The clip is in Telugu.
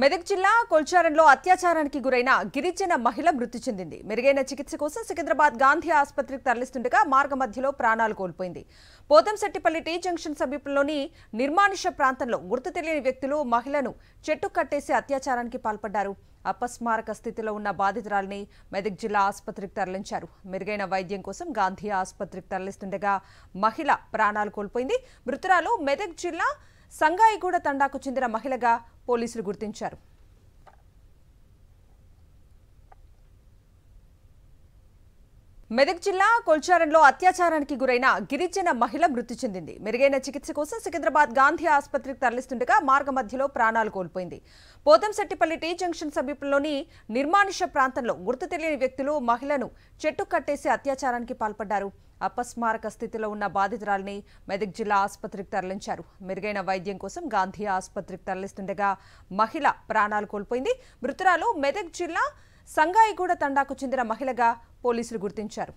మెదక్ జిల్లా కొల్చారంలో అత్యాచారానికి గురైన గిరిజన మహిళ మృతి చెందింది. మెరుగైన చికిత్స కోసం సికింద్రాబాద్ గాంధీ ఆసుపత్రికి తరలిస్తుండగా మార్గ మధ్యలో ప్రాణాలు కోల్పోయింది. పోతంశెట్టిపల్లి టీ జంక్షన్ సమీపంలోని నిర్మానుష్య ప్రాంతంలో గుర్తు తెలియని వ్యక్తులు మహిళను చెట్టు కట్టేసి అత్యాచారానికి పాల్పడ్డారు. అపస్మారక స్థితిలో ఉన్న బాధితురాలిని మెదక్ జిల్లా ఆసుపత్రికి తరలించారు. మెరుగైన వైద్యం కోసం గాంధీ ఆసుపత్రికి తరలిస్తుండగా మహిళ ప్రాణాలు కోల్పోయింది. మృతురాలు మెదక్ జిల్లా సంగాయిగూడ తండాకు చెందిన మహిళగా పోలీసులు గుర్తించారు. మెదక్ జిల్లా కొల్చారంలో అత్యాచారానికి గురైన గిరిజన మహిళ మృతి చెందింది. మెరుగైన చికిత్స కోసం సికింద్రాబాద్ గాంధీ ఆసుపత్రికి తరలిస్తుండగా మార్గ మధ్యలో ప్రాణాలు కోల్పోయింది. పోతంశెట్టిపల్లి టీ జంక్షన్ సమీపంలోని నిర్మానుష్య ప్రాంతంలో గుర్తు తెలియని వ్యక్తులు మహిళను చెట్టు కట్టేసి అత్యాచారానికి పాల్పడ్డారు. అపస్మారక స్థితిలో ఉన్న బాధితురాలిని మెదక్ జిల్లా ఆసుపత్రికి తరలించారు. మెరుగైన వైద్యం కోసం గాంధీ ఆసుపత్రికి తరలిస్తుండగా మహిళ ప్రాణాలు కోల్పోయింది. మృతురాలు మెదక్ జిల్లా సంగాయిగూడ తండాకు చెందిన మహిళగా పోలీసులు గుర్తించారు.